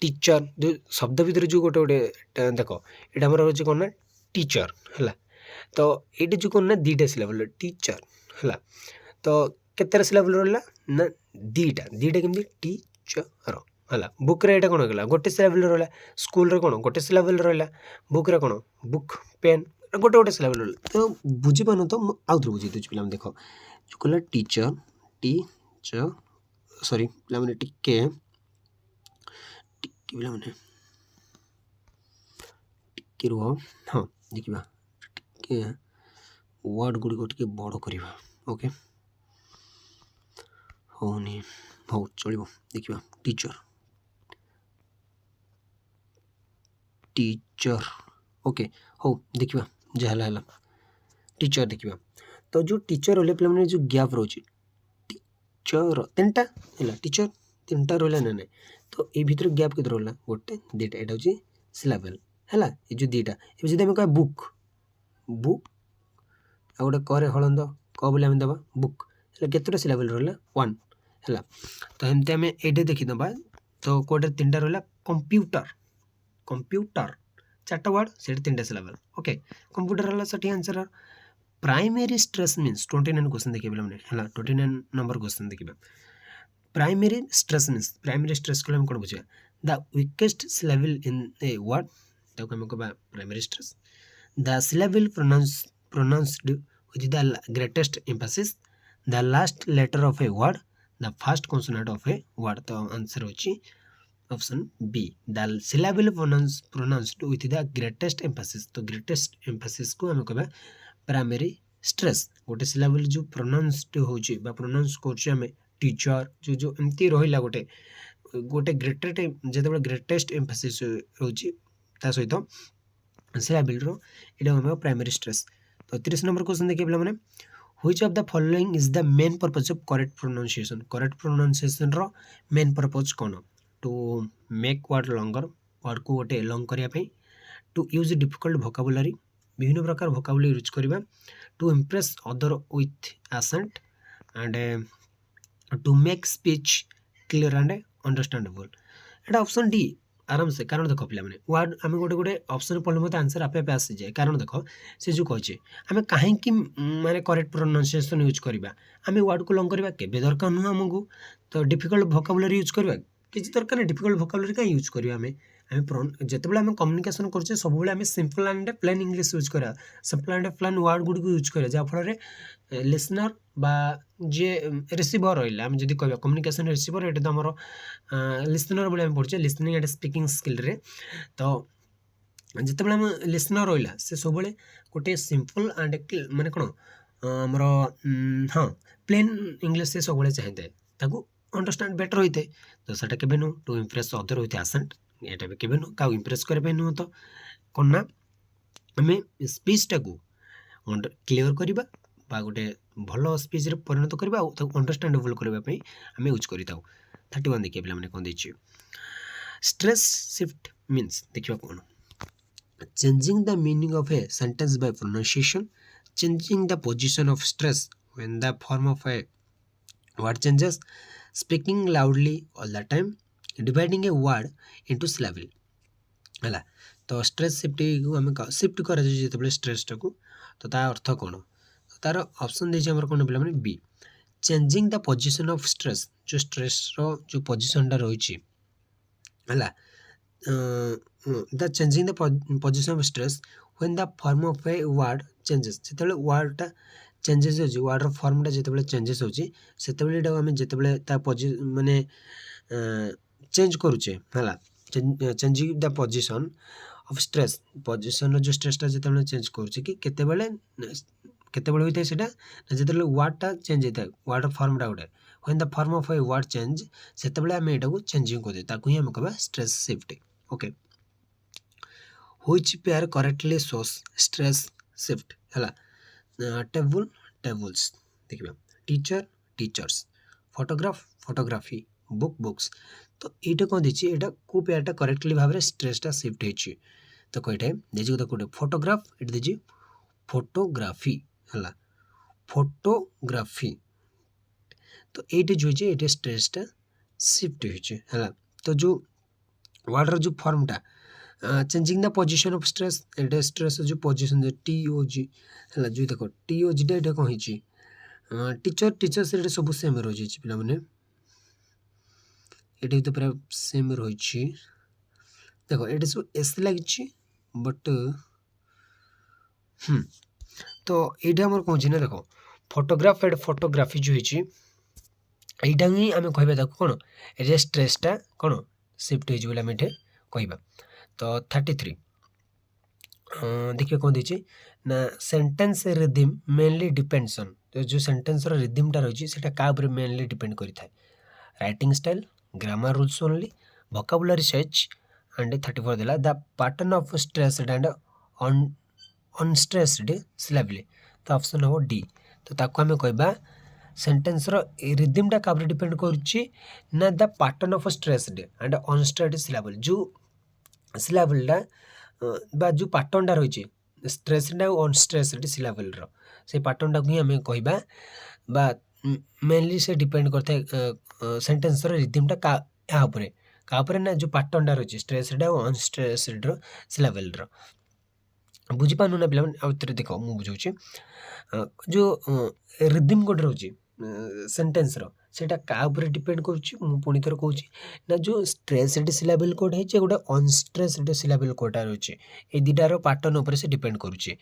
टीचर जो शब्द भितर जो गोटे गोटे देख ये रोचे कौन ना टीचर है तो ये जो कौन ना दुईटा सिलेबल टीचर है तो केतर सिलेबल रहा ना दुईटा दुईटा केमती टीचर है बुक रे कौन होगा गोटे सिलेबल रहा स्कूल रे कौन गोटे सिलेबल रहा बुक रे कौन बुक पेन गोटे गोटे सिलेबल रहा तो बुझीपार तो आउ थे बुझे दूसरी पे देख जो कहला टीचर टीचर सॉरी पे टिके पे रुह हाँ देखा टे वर्ड गुड़िक टे बड़ करवा ओके होनी हौ चलो देखा टीचर टीचर ओके हो देखिबा जहला हला टीचर देखिबा तो जो टीचर होले पे जो गैप रोची टीचर तीनटा हला टीचर तीनटा रोला ना नहीं तो ए भीतर गैप के रोला गोटे दीटा एटा होची सिलेबल हला ए जो दीटा ए जदि हम कह बुक बुक आ गोटे करे हळंद क बोले हम दबा बुक हला केतटा सिलेबल रोला 1 हला तो हमते हम एडे देखि दबा तो कोटे तीनटा रोला कंप्यूटर कंप्यूटर चारटा वर्ड सेट तीनटा सिलेबल ओके कंप्यूटर हला सठी answer primary stress means 29 question देखिए हमने हला 29 नंबर क्वेश्चन देखिबा primary stress means primary stress को हम कोन बुझिया the weakest syllable in a word तो हम कहबा primary stress the syllable pronounced with the greatest emphasis the last letter of a word the first consonant of a word तो answer होची option be the syllable pronounced with the greatest emphasis तो greatest emphasis को हम कहबा primary stress गोटे syllable जो pronounced होची बा प्रोनाउंस कोची हमें टीचर जो जो एमती रहिला गोटे गोटे ग्रेटेस्ट एम्फासिस होची ता सहित सिलेबल रो एटा हम प्राइमरी स्ट्रेस तो 30 नंबर क्वेश्चन देखिए पिला माने which of the following is the main purpose of correct pronunciation रो मेन पर्पस कोन to make word longer word को गोटे लॉन्ग करिया पे टू यूज डिफिकल्ट वोकाबुलरी विभिन्न प्रकार वोकाबुलरी यूज करिबा to impress other with accent and to make speech clear and understandable एटा ऑप्शन डी आराम से कारण देख पे वर्ड आम गोटे गोटे ऑप्शन पढ़ले मत आंसर आपे आपे आसी जाए कारण देख से जो कहे आम कहीं माने करेक्ट प्रोनाउंसिएशन यूज करवा आम वर्ड को लॉन्ग करवा केबे दरकार नुह आमको तो डिफिकल्ट वोकाबुलरी यूज करवा किसी दरकार नहीं डिफिकल्ट वोकाबुलरी कहीं यूज करवा आम जितेबाला आम कम्युनिकेशन करछे सब बेले आम simple and plain English use करा सिंपल एंड प्लेन वर्ड गुडी को यूज करा जहाँफल लिसनर बा जे रिसीवर रहा आम जब कह कम्युनिकेशन रिसीवर ये तो आमर लिसनर बोले पढ़े लिसनिंग एंड स्पीकिंग स्किल रे तो जितेबाला आम लिसनर रहा से सब गोटे सिंपल एंड माने कौन आमर हाँ प्लेन इंग्लिश से सब चाहिए ताकू अंडरस्टैंड बेटर होते तो सेटा केबे नु to impress other with accent एटा भी केबे नु का इंप्रेस करे नु तो कौन ना आम स्पीचटा को क्लियर करवा बा गोटे भल स्पीच रे परिणत करवा अंडरस्टैंडेबल करने आम यूज करता 31 देखिए पे कौन देखिए स्ट्रेस शिफ्ट मीन्स देखिए कौन changing the meaning of a sentence by pronunciation changing the position of stress when the form of a word changes speaking loudly all the time dividing a word into syllable है तो stress shift को आम shift कर जो स्ट्रेसटा को तो ता अर्थ कौन तार ऑप्शन देछि हमर कोन पे be changing the position of stress जो स्ट्रेस रो जो पोजीशन टा रही है the changing the position of stress when the form of a word changes जिते वर्ड टा चेंजेस हो वर्ड रो फॉर्म टा जिते चेंजेस हो आम जिते ता माने चेंज करूचे है changing the position of stress position जो स्ट्रेसटा जिते चेंज करूचे कि केतेबेले होता है सेटा जिते वर्डटा चेंज होता है वर्ड फॉर्मटा गोटे when the form of a word change से आम यहाँ को चेंजिंग करदे ताकू ही आम कहबा stress shift okay which pair correctly shows stress shift है टेबल टेबल्स देखिए teacher teachers photograph photography book books तो ये कौन देखिए यहाँ को पेयरटा करेक्टली भाव में स्ट्रेसटा शिफ्ट होती तो कईटा देखिए तो कौटे फोटोग्राफ ये देखिए फोटोग्राफी है फोटोग्राफी तो ये जो ये स्ट्रेसटा शिफ्ट है तो जो वर्ड रो जो फॉर्मटा changing the position of stress ये स्ट्रेस जो पोजीशन टीओजी है जो देख टीओजीटा ये कौन हो टीचर टीचर से सब सेम रही पिला माने ये तो पूरा सेम रही देख ये सब एस लगी बट तो ये आम कौन ना देख फोटोग्राफ एंड फोटोग्राफी जो होती ही आम कह कौन ये स्ट्रेसटा कौन शिफ्ट होमें कह तो 33 देखिए कौन देखिए ना sentence rhythm mainly depends on तो जो सेंटेंस रिदिमटा रही है क्या मेनली डिपेंड करें writing style grammar rules only vocabulary size and 34 देला the pattern of stressed and unstressed syllable. तो ऑप्शन हो डी। तो ताको आम कहबा सेंटेंस रो रिदम टा काबरे डिपेंड करूची ना the pattern of stressed and unstressed syllable. जो सिलेबल टा बा जो पैटर्न टा रही स्ट्रेस्ड और अनस्ट्रेस्ड सिलेबल रो से पैटर्न टा ही आम कहबा बा मेनली से डिपेंड करता है सेंटेंस रो रिदम टा या ऊपर का ऊपर ना जो पैटर्न टा रही स्ट्रेस्ड और अनस्ट्रेस्ड रो सिलेबल रो। बुझीपानु ना पे आउे देख मुझे बुझे जो रिदम गोटे रोचे सेंटेंस रो सेटा का ऊपर डिपेंड करुच्ची पुणी थर कहूँ ना जो स्ट्रेस्ड सिलेबल कोड है गोटे अनस्ट्रेस्ड सिलेबल कोडा रोचे ये दुटार पैटर्न उपर से डिपेंड करुच्चे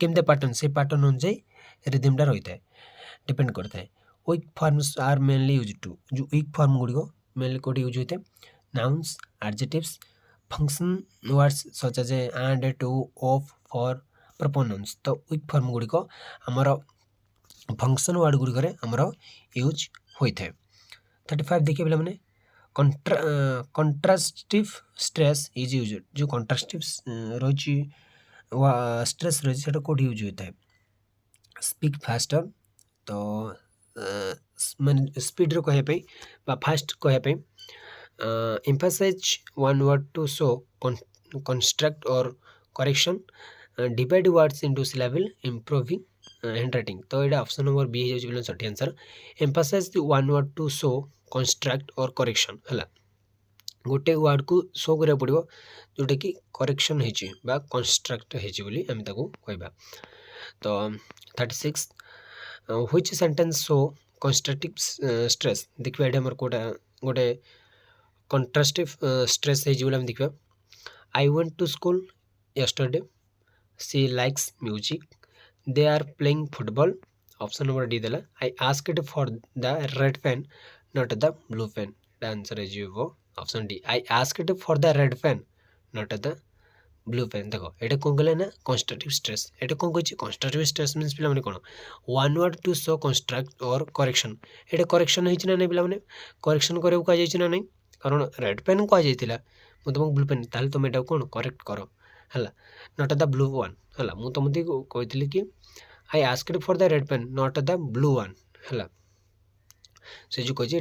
केमती पैटर्न से पैटर्न अनुसार रिदमटा रही है डिपेंड करता है। Weak forms are mainly use to जो वीक फॉर्म गुड़िक मेनली कोड यूज होता है nouns adjectives function words such as and to of for pronouns. तो वीक फॉर्म गुड़िक आमर फंक्शन वर्ड गुड़िक आमर यूज होता है। 35 देखिए पे मैंने कंट्रास्टिव स्ट्रेस इज यूज जो कंट्रास्टिव रही स्ट्रेस रही है कौट यूज होता है स्पीक फास्टर। तो मैंने स्पीड रो कहवाई फास्ट कहवाई emphasize one word to show construct और correction divide words into syllable improving handwriting. तो ये ऑप्शन नंबर बी हो सठी answer emphasize one word to show construct और करेक्शन है गोटे वर्ड को शो करा पड़ो जोटा कि करेक्शन हो कंस्ट्रक्ट हो कहबा। तो 36 which sentence show constructive stress देखिए ये कोटा गोटे कंट्रास्टिव स्ट्रेस हो देखा I went to school yesterday she likes music they are playing football. Option number D देला I asked for the red pen not the blue pen. Answer हो option D I asked for the red pen not the blue pen. देखो ये कौन कहले ना constructive stress ये कौन कही कंस्ट्रक्टिव स्ट्रेस मीन्स पे कौन one word to show construct और करेक्शन ये करेक्शन होना नहीं पे करेक्शन करा कहुई ना नहीं कारण रेड पेन कहुई मुझे तुमको ब्लू पेन ताल तुम यहाँ कौन करेक्ट कर है नॉट द ब्लू वन है मुझे तुमको कही कि I asked for the red pen not the blue one है से जो कही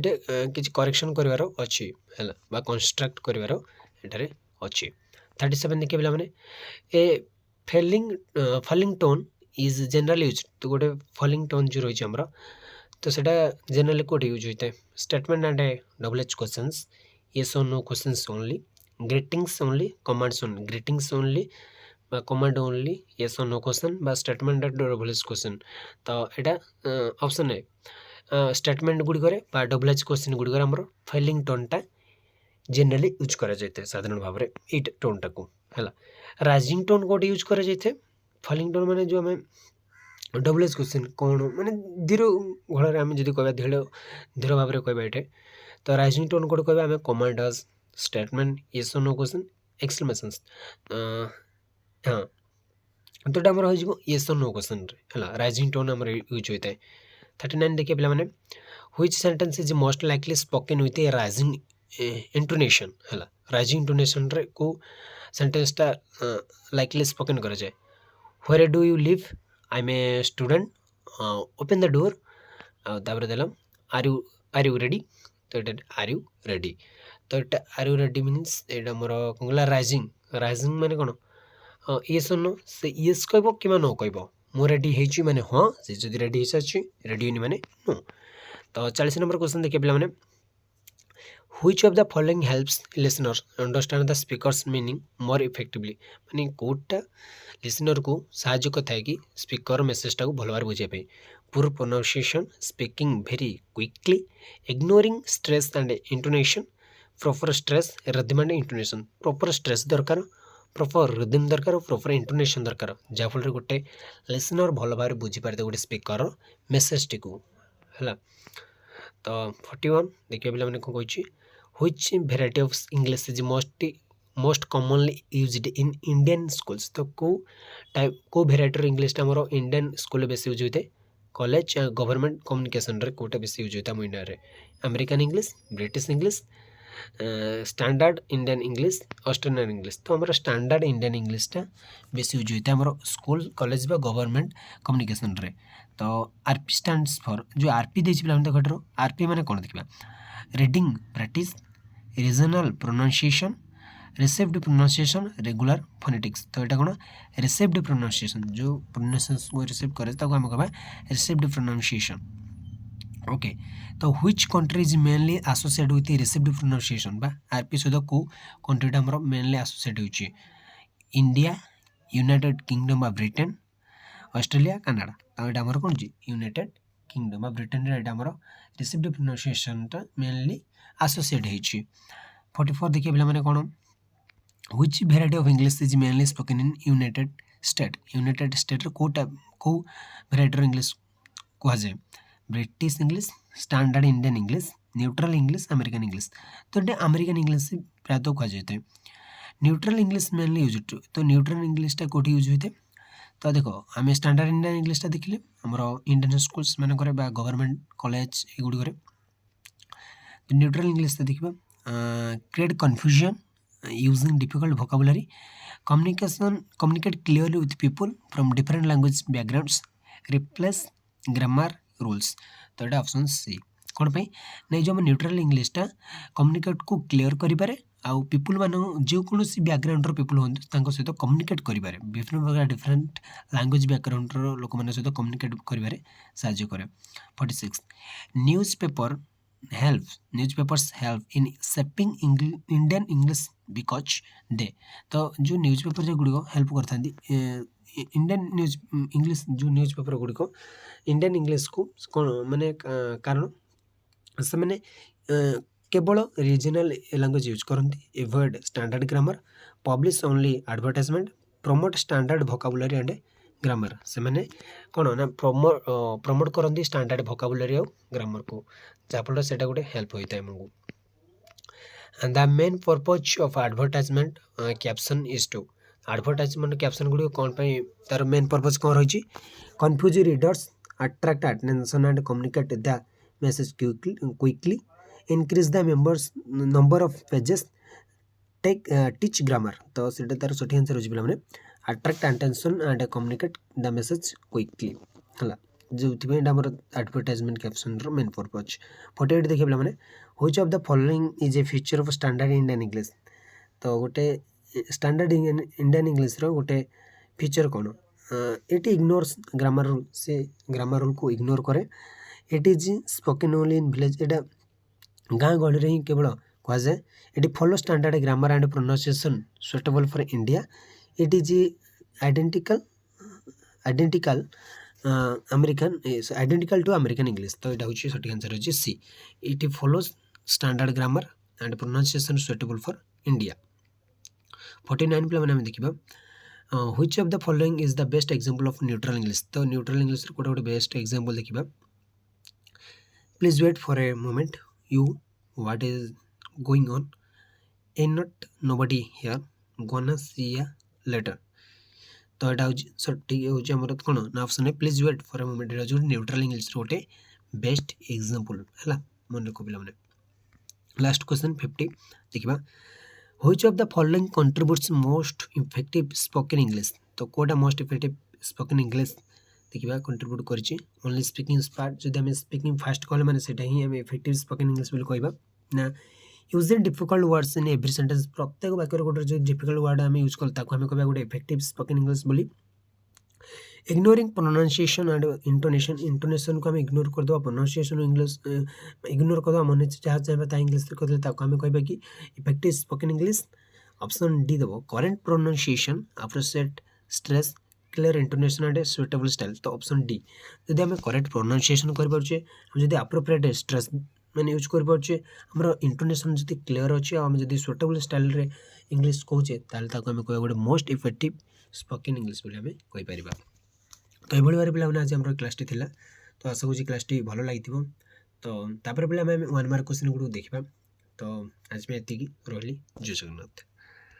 किसी करेक्शन करार अच्छी है कंस्ट्रक्ट करार एठारे अच्छी। 37 देखिए पे मैंने ए फलिंग टोन इज जनरल यूज। तो गोटे फलिंग टोन जो रही है तो सेटा जनरली कोटे यूज होता है statement and double H questions yes और no questions only greetings only commands only greetings only command only yes और no question statement and double H question. तो यहाँ ऑप्शन है स्टेटमेंट गुड़िक डबल एच क्वेश्चन गुड़िक आमर फलिंग टोनटा जनरली यूज करा साधारण भाव में ये टोनटा को है राइजिंग टोन कौटे यूज करा फलिंग टोन माने जो आम डबल एच क्वेश्चन कौन माने धीर घड़े आम जब कह धीर भाव में कहवा ये तो राइजिंग टोन कौटे कह आम कमांडर्स स्टेटमेंट येस और नो क्वेश्चन एक्सक्लेमेशंस। हाँ तो ये आमर हो येस और नो क्वेश्चन है राइजिंग टोन आमर यूज होता है। 39 देखिए पे मैंने which sentence is most likely spoken with a rising intonation है राइजिंग इंटोनेशन रे को सेंटेंसटा लाइकली स्पोकन करा जाए where do you live I am a student open the door तापर देलम आर यू रेडी। तो ये आर यू रेडी तो ये आर यू रेडी मीन्स ये मोर कौन कहला राइजिंग राइजिंग माने कौन येस नो से येस कह कि नो कह मु रेडी है माने हाँ से जब रेडी हो सारी रेडी होनी माने नो। तो 40 नंबर क्वेश्चन देखिए पे मैंने which of the following helps listeners understand the speakers meaning more effectively माने कोटा लिसनर को साहाय्य करता कि स्पीकर मेसेजटा को भल भाव बुझाई poor pronunciation speaking very quickly ignoring stress and intonation proper stress rhythm and intonation proper stress दरकार प्रॉपर रिदम दरकार प्रॉपर इंटोनेशन दरकार जहाँफल गोटे लिसनर भल भाव बुझीपारे गोटे स्पीकर मेसेज टी को है। तो 41 देखिए पे मैंने कौन कही which variety of English is most commonly used in Indian schools. तो को भेराइटी इंग्लिश आम इंडियन स्कूल बेस यूज होता है कॉलेज गवर्नमेंट कम्युनिकेशन रे कोटा बेस यूज होता है इंडिया रे American English British English standard Indian English Australian English तो हमारा स्टैंडर्ड इंडियन इंग्लिशटा बेसी यूज होता है हमारा स्कूल कॉलेज बा गवर्नमेंट कम्युनिकेशन रे तो आरपी स्टैंड्स फॉर जो आरपी देछि पिला हम देखो आरपी माने कोन देखिबा reading practice regional pronunciation received pronunciation regular phonetics तो यहाँ कौन रिसीव्ड प्रोनाउंसिएशन जो प्रोनाउंसिएशन को रिसीव करे हम कहबा रिसीव्ड प्रोनाउंसिएशन ओके तो which country is mainly associated with received pronunciation बा आरपी सहित को कंट्रीटा हमर मेनली एसोसिएट होची India United kingdom of Britain Australia Canada तो यहाँ हमर कोन जी यूनाइटेड किंगडम ऑफ ब्रिटेन रे हमर रिसीव्ड प्रोनाउंसिएशन टा मेनली एसोसिएट होची 44 देखिए पिला माने कोन which variety of English is mainly spoken in United States United States को variety of English कहा जाए British English standard Indian English neutral English American English तो ये अमेरिकन इंग्लिश से प्रायतः कहा जाता है न्यूट्रल इंग्लिश मेनली यूज तो न्यूट्रल इंग्लिशटा कौटी यूज होते तो देखो आम स्टैंडर्ड इंडियन इंग्लिशटा देखिले आमर इंडियन स्कूल्स मानक गवर्नमेंट कॉलेज एगुड़िक तो न्यूट्रल इंग्लिश देखा create confusion using difficult vocabulary communicate clearly with people from different language backgrounds replace grammar rules तो ये ऑप्शन सी कौन पे नहीं जो न्यूट्रल इंग्लिशटा कम्युनिकेट को क्लियर करें आउ पीपुल मान जो कौन बैकग्राउंड पीपुल हूँ सहित कम्युनिकेट करें विभिन्न प्रकार डिफरेंट लैंग्वेज बैकग्राउंड लोक सहित कम्युनिकेट करें साहाय्य करे 46 news paper newspapers help in shaping Indian English because they तो जो न्यूज़पेपर जो गुड़िक हेल्प करता इंडियन न्यूज इंग्लिश जो न्यूज़पेपर गुड़िक इंडियन इंग्लिश को कौन माने कारण से मैंने केवल रीजनल लैंग्वेज यूज करती avoid standard grammar publish only advertisement promote standard vocabulary and grammar से मैंने कौन ना प्रमोट करती स्टैंडर्ड वोकाबुलरी और ग्रामर को जहाँफल से गोटे हेल्प होता है आमको and the main purpose of advertisement caption is to advertisement caption गुड़ी कौन तार मेन पर्पज कौन रही confuse readers attract attention and communicate the message quickly increase the number of pages teach grammar तो सीटा तार सठी आंसर हो पे attract attention and communicate the message quickly है जो आमर एडवर्टाइजमेंट कैप्शन मेन पर्पज 48 देखिए पे which of the following is a feature of standard Indian English तो गोटे स्टैंडर्ड इंडियन इंग्लिश गोटे फीचर कौन इट इग्नोर्स ग्रामर रूल से ग्रामर रूल को इग्नोर करे it is spoken only in village एटा गाँ गहली ही केवल कह जाए ये follow standard grammar and pronunciation suitable for India it is identical identical to American English तो यहाँ हूँ सठिक आंसर हो C it follows standard grammar and pronunciation suitable for India 49 पे मैंने देखा which of the following is the best example of neutral English तो neutral English गोटे गोटे बेस्ट एग्जांपल देखा please wait for a moment you what is going on a not nobody here gonna see ya later तो यहाँ हूँ सठिक हूँ कौन ना ऑप्शन है please wait for a moment जो न्यूट्रल इंग्लिश गोटे बेस्ट एग्जांपल है मन रख पे लास्ट क्वेश्चन 50 देखा which of the following contributes most effective spoken English तो कोटा मोस्ट इफेक्टिव स्पोकन इंग्लिश देखा कंट्रीब्यूट करछि ओनली स्पीकिंग पार्ट जब आम स्पीकिंग फास्ट कले मैंने से ही आम इफेक्टिव स्पोकन इंग्लिश बोली कहबा ना using difficult words in every sentence प्रत्येक वाक्य गोटे जो डिफिकल्ट वर्ड आम यूज कल आम कहबा गोटे इफेक्टिव स्पोकन इंग्लिश बोली इग्नोरिंग प्रोनाउंसिएशन एंड इंटोनेशन को आम इग्नोर करदे प्रोनाउंसिएशन इंग्लिश इग्नोर करदे मन जहाँ चाहिए इंग्लिश कहते आम कहबा कि effective spoken English option D देव correct pronunciation appropriate stress clear intonation and suitable style तो ऑप्शन डी जदि आम करेक्ट प्रोनाउंसिएशन करें जब अप्रोप्रिएट स्ट्रेस मैंने यूज करें आमर इंटोनेशन जब क्लियर अच्छे आम जब सुटेबल स्टाइल रे इंग्लिश कहे आम कह गोटे मोस्ट इफेक्टिव स्पोकन इंग्लिश बोली आम कहीपर तो यह भाई पे आज आम क्लास टी तो आशा करूँ क्लास टी भल लगी तो तापर पे आम 1 मार्क क्वेश्चन गुड़ देखा तो आज मैं एति रही जय जगन्नाथ।